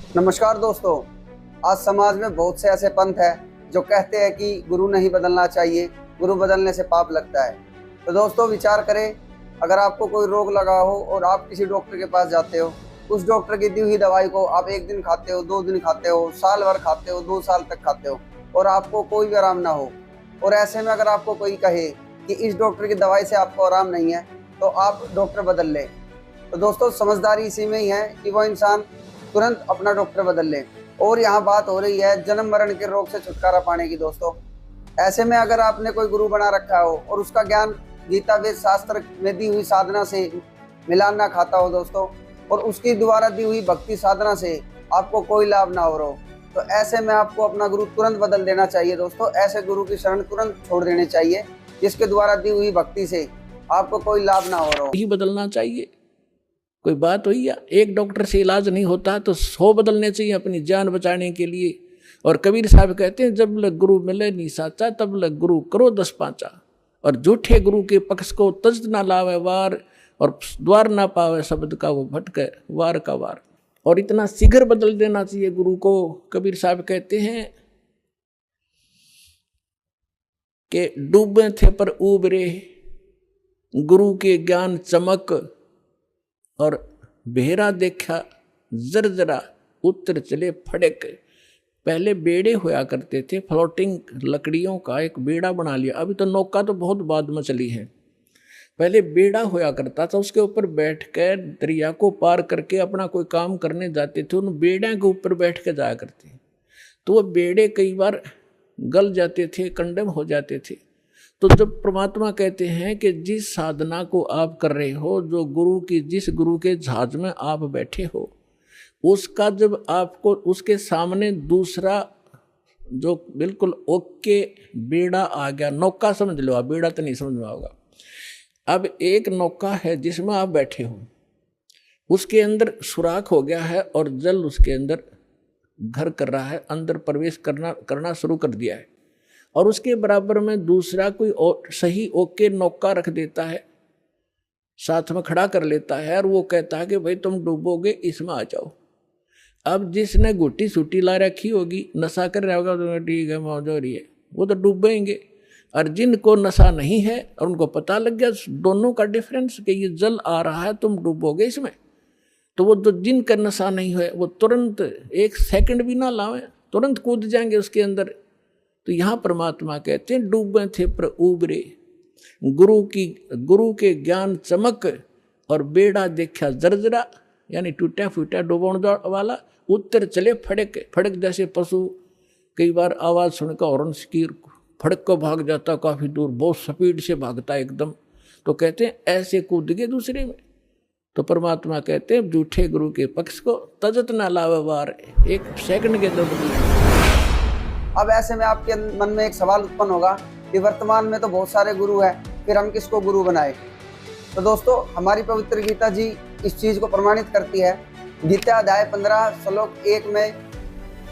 नमस्कार दोस्तों। आज समाज में बहुत से ऐसे पंथ हैं जो कहते हैं कि गुरु नहीं बदलना चाहिए, गुरु बदलने से पाप लगता है। तो दोस्तों विचार करें, अगर आपको कोई रोग लगा हो और आप किसी डॉक्टर के पास जाते हो, उस डॉक्टर की दी हुई दवाई को आप 1 दिन खाते हो, 2 दिन खाते हो, साल भर खाते हो, 2 साल तक खाते हो और आपको कोई भी आराम ना हो। और ऐसे में अगर आपको कोई कहे कि इस डॉक्टर की दवाई से आपको आराम नहीं है, तो आप डॉक्टर बदल लें। तो दोस्तों समझदारी इसी में ही है कि वो इंसान तुरंत अपना डॉक्टर बदल ले। और यहाँ बात हो रही है जन्म मरण के रोग से छुटकारा पाने की। दोस्तों ऐसे में अगर आपने कोई गुरु बना रखा हो और उसका ज्ञान गीता वेद शास्त्र में दी हुई साधना से मिलान ना खाता हो दोस्तों, और उसकी द्वारा दी हुई भक्ति साधना से आपको कोई लाभ ना हो रहा हो, तो ऐसे में आपको अपना गुरु तुरंत बदल देना चाहिए। दोस्तों ऐसे गुरु की शरण तुरंत छोड़ देनी चाहिए जिसके द्वारा दी हुई भक्ति से आपको कोई लाभ ना हो रहा हो। ही बदलना चाहिए। कोई बात हुई या एक डॉक्टर से इलाज नहीं होता तो 100 बदलने चाहिए अपनी जान बचाने के लिए। और कबीर साहब कहते हैं जब लग गुरु मिले नी साचा तब लग गुरु करो 10 पांचा। और झूठे गुरु के पक्ष को तज ना लावे वार और द्वार ना पावे शब्द का वो भटके वार का वार। और इतना शीघ्र बदल देना चाहिए गुरु को। कबीर साहब कहते हैं कि डूबे थे पर उबरे गुरु के ज्ञान चमक और बेहरा देखा जरजरा उत्तर चले फड़क। पहले बेड़े होया करते थे, फ्लोटिंग लकड़ियों का एक बेड़ा बना लिया। अभी तो नौका तो बहुत बाद में चली है। पहले बेड़ा होया करता था, उसके ऊपर बैठ कर दरिया को पार करके अपना कोई काम करने जाते थे। उन बेड़े के ऊपर बैठ के जाया करते, तो वो बेड़े कई बार गल जाते थे, कंडम हो जाते थे। तो जब परमात्मा कहते हैं कि जिस साधना को आप कर रहे हो, जो गुरु की जिस गुरु के जहाज में आप बैठे हो, उसका जब आपको उसके सामने दूसरा जो बिल्कुल ओके बेड़ा आ गया, नौका समझ लो आप, बेड़ा तो नहीं समझ में होगा। अब एक नौका है जिसमें आप बैठे हो, उसके अंदर सुराख हो गया है और जल उसके अंदर घर कर रहा है, अंदर प्रवेश करना शुरू कर दिया है। और उसके बराबर में दूसरा कोई सही ओके नौका रख देता है, साथ में खड़ा कर लेता है और वो कहता है कि भाई तुम डूबोगे, इसमें आ जाओ। अब जिसने गुट्टी सूटी ला रखी होगी, नशा कर रहा होगा, तो ठीक है मौज हो रही है, वो तो डूबेंगे। और जिनको नशा नहीं है और उनको पता लग गया दोनों का डिफरेंस कि ये जल आ रहा है, तुम डूबोगे इसमें, तो वो जो जिनका नशा नहीं है वो तुरंत 1 सेकंड भी ना लावे, तुरंत कूद जाएंगे उसके अंदर। तो यहाँ परमात्मा कहते हैं डूबे थे पर उबरे गुरु के ज्ञान चमक और बेड़ा देखा जर्जरा, यानी टूटा फूटा डूबोण वाला, उत्तर चले फड़क। फड़क जैसे पशु कई बार आवाज़ सुनकर हॉर्न की फड़क को भाग जाता, काफ़ी दूर बहुत स्पीड से भागता एकदम। तो कहते हैं ऐसे कूद गए दूसरे में। तो परमात्मा कहते हैं झूठे गुरु के पक्ष को तजत ना लावे वार, 1 सेकंड के अंदर। अब ऐसे में आपके मन में एक सवाल उत्पन्न होगा कि वर्तमान में तो बहुत सारे गुरु हैं, फिर हम किसको गुरु बनाए। तो दोस्तों हमारी पवित्र गीता जी इस चीज को प्रमाणित करती है। गीता अध्याय 15 श्लोक 1 में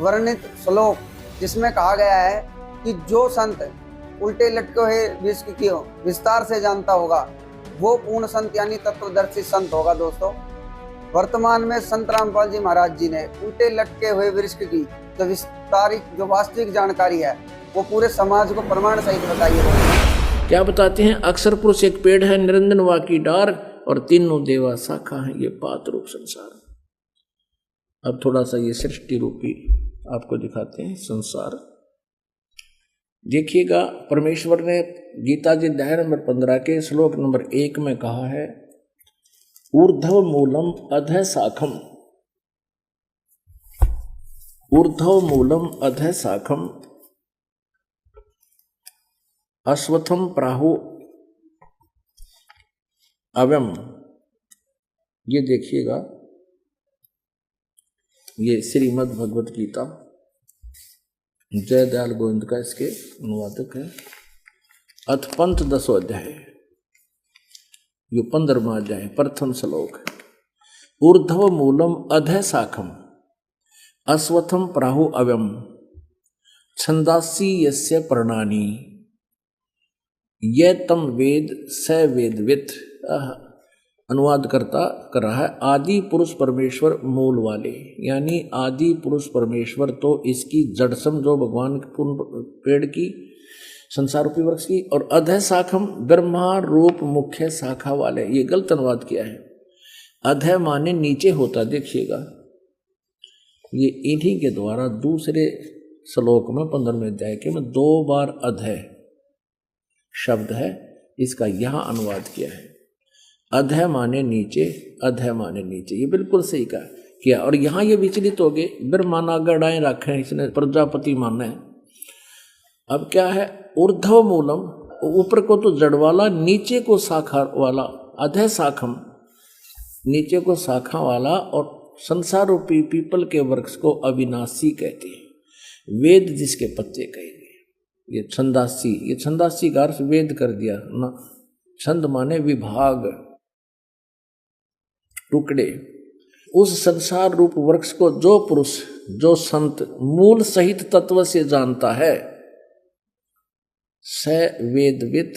वर्णित श्लोक, जिसमें कहा गया है कि जो संत उल्टे लटके हुए विश्व की विस्तार से जानता होगा वो पूर्ण संत यानी तत्वदर्शी संत होगा। दोस्तों वर्तमान में संत रामपाल जी महाराज जी ने उल्टे लटके हुए वृक्ष की जो विस्तारित जो वास्तविक जानकारी है वो पूरे समाज को प्रमाण सहित बताइए। क्या बताते हैं? अक्षर पुरुष एक पेड़ है, निरंजन वा की डार और तीनों देवा शाखा है, ये पात रूप संसार। अब थोड़ा सा ये सृष्टि रूपी आपको दिखाते हैं संसार। देखिएगा, परमेश्वर ने गीता जी अध्याय नंबर 15 के श्लोक नंबर 1 में कहा है ऊर्ध्व मूलम अधः शाखम, ऊर्ध्व मूलम अधः शाखम अश्वत्थम प्राहु अव्यम। ये देखिएगा, ये श्रीमद् भगवत गीता जय दयाल गोविंद का इसके अनुवादक है। अथ पंथ 10 अध्याय, ये 15वां अध्याय, प्रथम श्लोक। ऊर्ध्व मूलम अधः शाखम अश्वत्थम प्राहु अव्यम छंदासी यस्य पर्णानि ये तम वेद स वेदवित्। अनुवाद करता कर रहा है, आदि पुरुष परमेश्वर मूल वाले, यानी आदि पुरुष परमेश्वर तो इसकी जड़ समझो भगवान के पूर्ण पेड़ की, संसार रूपी वृक्ष की, और अधः शाखम ब्रह्मा रूप मुख्य शाखा वाले। ये गलत अनुवाद किया है। अधः माने नीचे होता, देखिएगा ये इन्हीं के द्वारा दूसरे श्लोक में 15वें अध्याय के में 2 बार अधः शब्द है, इसका यहां अनुवाद किया है। अधः माने नीचे, अधः माने नीचे, ये बिल्कुल सही कहा किया। और यहां ये विचलित हो गए, ब्रह्माना गड़ाएं रखे इसने, प्रजापति माने। अब क्या है, ऊर्ध्व मूलम, ऊपर को तो जड़ वाला, नीचे को शाखा वाला, अधः शाखम नीचे को शाखा वाला, और संसार रूपी पीपल के वृक्ष को अविनाशी कहते हैं। वेद जिसके पत्ते कहेंगे, ये छंदासी, ये छंदासी का अर्थ वेद कर दिया ना। छंद माने विभाग, टुकड़े। उस संसार रूप वृक्ष को जो पुरुष, जो संत मूल सहित तत्व से जानता है, स वेदवित,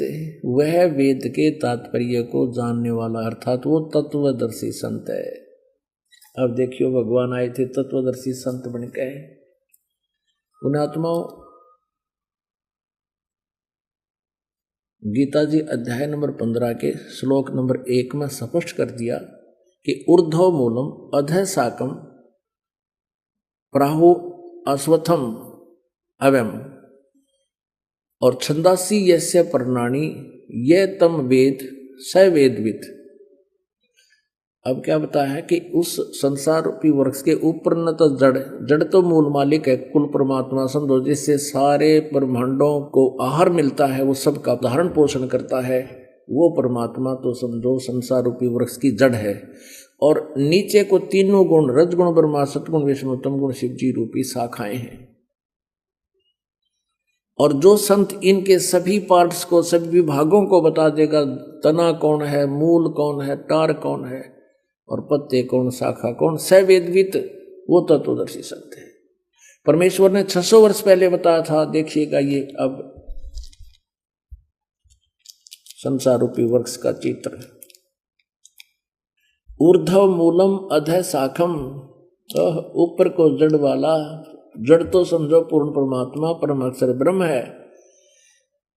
वह वेद के तात्पर्य को जानने वाला, अर्थात वो तत्वदर्शी संत है। अब देखियो, भगवान आए थे तत्वदर्शी संत बन के। उन आत्माओं, गीता जी अध्याय नंबर 15 के श्लोक नंबर 1 में स्पष्ट कर दिया कि ऊर्ध्व मूलम अधः शाकम प्राहु अश्वत्थम अवम, और छंदासी यस्य पर्णानि ये तम वेद स वेदवित। अब क्या बताया है कि उस संसार रूपी वृक्ष के ऊपर न तो जड़, जड़ तो मूल मालिक है, कुल परमात्मा समझो, जिससे सारे ब्रह्मांडों को आहार मिलता है, वो सबका धारण पोषण करता है, वो परमात्मा तो समझो संसार रूपी वृक्ष की जड़ है। और नीचे को तीनों गुण, रजगुण ब्रह्मा, सतगुण विष्णु, तम गुण शिव जी रूपी शाखाएं हैं। और जो संत इनके सभी पार्ट्स को, सभी विभागों को बता देगा, तना कौन है, मूल कौन है, टार कौन है, और पत्ते कौन, शाखा कौन, सवेदवित, वो तत्वदर्शी संत है। परमेश्वर ने 600 वर्ष पहले बताया था। देखिएगा ये अब संसार रूपी वृक्ष का चित्र। ऊर्ध्व मूलम अधः शाखम, ऊपर को जड़ वाला, जड़ तो समझो पूर्ण परमात्मा परम अक्षर ब्रह्म है,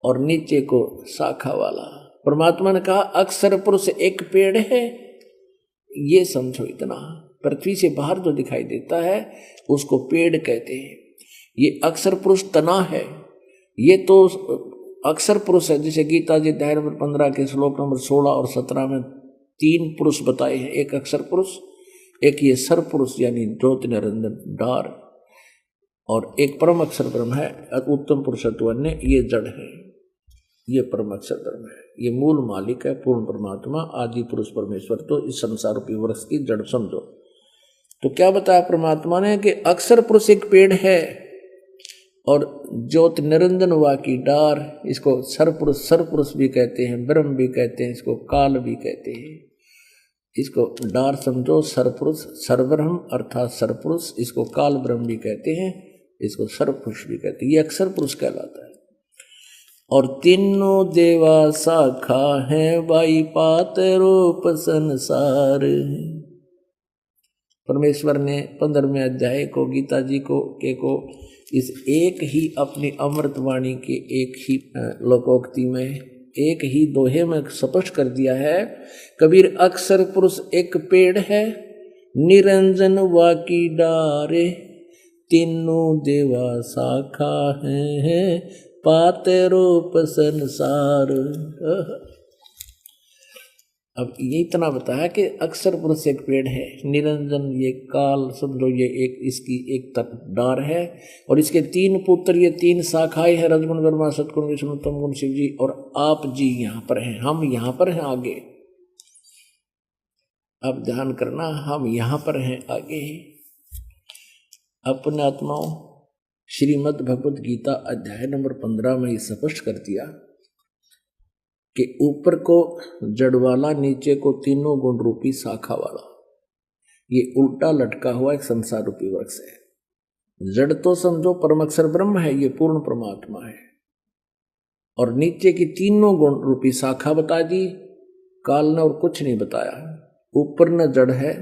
और नीचे को शाखा वाला। परमात्मा ने कहा अक्षर पुरुष एक पेड़ है, ये समझो इतना। पृथ्वी से बाहर जो दिखाई देता है उसको पेड़ कहते हैं। ये अक्षर पुरुष तना है, ये तो अक्षर पुरुष है। जैसे गीता जी अध्याय नंबर 15 के श्लोक नंबर 16 और 17 में 3 पुरुष बताए हैं, एक अक्षर पुरुष, एक ये सर पुरुष यानी ज्योति निरंजन डार, और एक परम अक्षर ब्रह्म है, उत्तम पुरुषत्व अन्य, ये जड़ है, ये परम अक्षर ब्रह्म है, ये मूल मालिक है, पूर्ण परमात्मा आदि पुरुष परमेश्वर, तो इस संसार रूपी वृक्ष की जड़ समझो। तो क्या बताया परमात्मा ने कि अक्षर पुरुष एक पेड़ है, और ज्योति निरंजन वा की डार, इसको सर पुरुष भी कहते हैं, ब्रह्म भी कहते हैं, इसको काल भी कहते हैं। इसको डार समझो, सरपुरुष, सरब्रह्म अर्थात सरपुरुष, इसको काल ब्रह्म भी कहते हैं, इसको सर्वपुरुष भी कहते हैं। ये अक्षर पुरुष कहलाता है। और तीनों देवा शाखा है, बाई पात रूप संसार। परमेश्वर ने 15वें अध्याय को, गीता जी को इस एक ही अपनी अमृतवाणी के एक ही लोकोक्ति में, एक ही दोहे में स्पष्ट कर दिया है। कबीर अक्षर पुरुष एक पेड़ है, निरंजन वा की डारे, तीनों देवा शाखा है, पाते रूप संसार। अब ये इतना बताया कि अक्षर पुरुष एक पेड़ है, निरंजन ये काल समझो, ये एक इसकी एक डार है, और इसके 3 पुत्र, ये 3 शाखाएं हैं, रजगुण ब्रह्मा, सतगुण विष्णु, तम गुण शिव जी, और आप जी यहाँ पर हैं, हम यहाँ पर हैं आगे। अब ध्यान करना, हम यहाँ पर हैं आगे। अपने आत्माओं, श्रीमद् भगवद गीता अध्याय नंबर 15 में ये स्पष्ट कर दिया कि ऊपर को जड़ वाला, नीचे को तीनों गुण रूपी शाखा वाला, ये उल्टा लटका हुआ एक संसार रूपी वृक्ष है। जड़ तो समझो परमअक्षर ब्रह्म है, ये पूर्ण परमात्मा है, और नीचे की तीनों गुण रूपी शाखा बता दी, काल ने और कुछ नहीं बताया। ऊपर न जड़ है,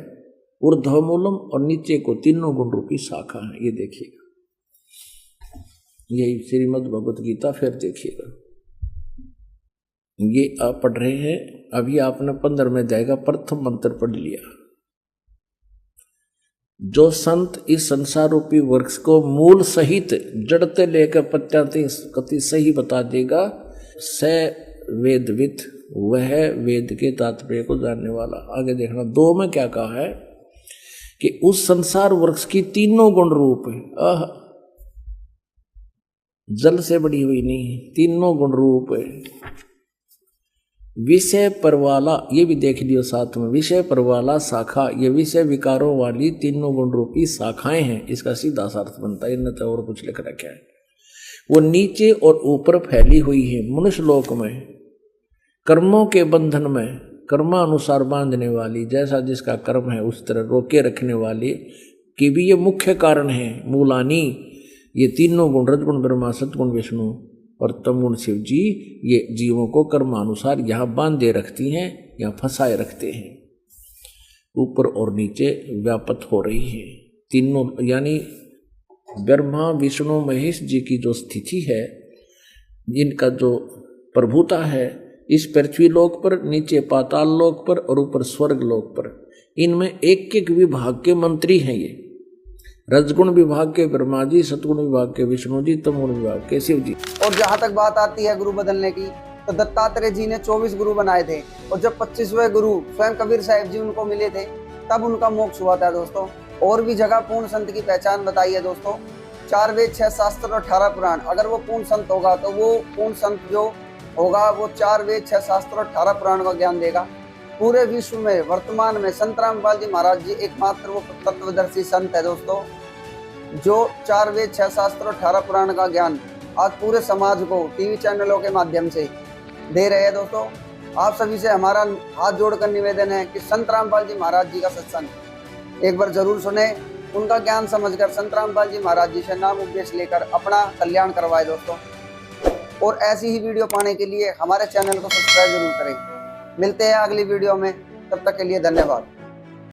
ऊर्ध्वमूलम, और नीचे को तीनों गुण रूपी शाखा है। ये देखिएगा, यही श्रीमद् भगवत गीता। फिर देखिएगा, ये आप पढ़ रहे हैं, अभी आपने 15 में जाएगा प्रथम मंत्र पढ़ लिया। जो संत इस संसार रूपी वृक्ष को मूल सहित जड़ते लेकर पत्याति सही बता देगा, स वेदविद, वह वेद के तात्पर्य को जानने वाला। आगे देखना 2 में क्या कहा है कि उस संसार वृक्ष की तीनों गुण रूप है। जल से बड़ी हुई नहीं, तीनों गुण रूप है। विषय परवाला, ये भी देख लियो साथ में, विषय परवाला शाखा, ये विषय विकारों वाली तीनों गुण रूपी शाखाएं हैं। इसका सीधा अर्थ बनता है, इनने तो और कुछ लिख रखा है। वो नीचे और ऊपर फैली हुई है मनुष्य लोक में, कर्मों के बंधन में कर्मानुसार बांधने वाली, जैसा जिसका कर्म है उस तरह रोके रखने वाली की भी ये मुख्य कारण है। मूलानी, ये तीनों गुण, रजगुण ब्रह्मा, सतगुण विष्णु और तमगुण शिव जी, ये जीवों को कर्मानुसार यहाँ बांधे रखती हैं, यहाँ फंसाए रखते हैं। ऊपर और नीचे व्यापत हो रही है तीनों, यानी ब्रह्मा विष्णु महेश जी की जो स्थिति है, इनका जो प्रभुता है इस पृथ्वी लोक पर, नीचे पाताल लोक पर और ऊपर स्वर्ग लोक पर, इनमें एक एक विभाग के मंत्री हैं। ये रजगुण विभाग के ब्रह्मा जी, सतगुण विभाग के विष्णु जी, तमगुण विभाग के शिव जी। और जहाँ तक बात आती है गुरु बदलने की, तो दत्तात्रेय जी ने 24 गुरु बनाए थे, और जब 25वें गुरु स्वयं कबीर साहिब जी उनको मिले थे, तब उनका मोक्ष हुआ था दोस्तों। और भी जगह पूर्ण संत की पहचान बताई है दोस्तों, 4 वेद 6 शास्त्र और 18 पुराण। अगर वो पूर्ण संत होगा तो वो पूर्ण संत जो होगा वो 4 वेद 6 शास्त्र और 18 पुराण का ज्ञान देगा। पूरे विश्व में वर्तमान में संत रामपाल जी महाराज जी एकमात्र वो तत्वदर्शी संत है दोस्तों, जो 4 वेद 6 शास्त्र और 18 पुराण का ज्ञान आज पूरे समाज को टीवी चैनलों के माध्यम से दे रहे हैं दोस्तों। आप सभी से हमारा हाथ जोड़कर निवेदन है कि संत रामपाल जी महाराज जी का सत्संग एक बार जरूर सुने, उनका ज्ञान समझकर संत रामपाल जी महाराज जी से नाम उपदेश लेकर अपना कल्याण करवाए दोस्तों। और ऐसी ही वीडियो पाने के लिए हमारे चैनल को सब्सक्राइब जरूर करें। मिलते हैं अगली वीडियो में, तब तक के लिए धन्यवाद।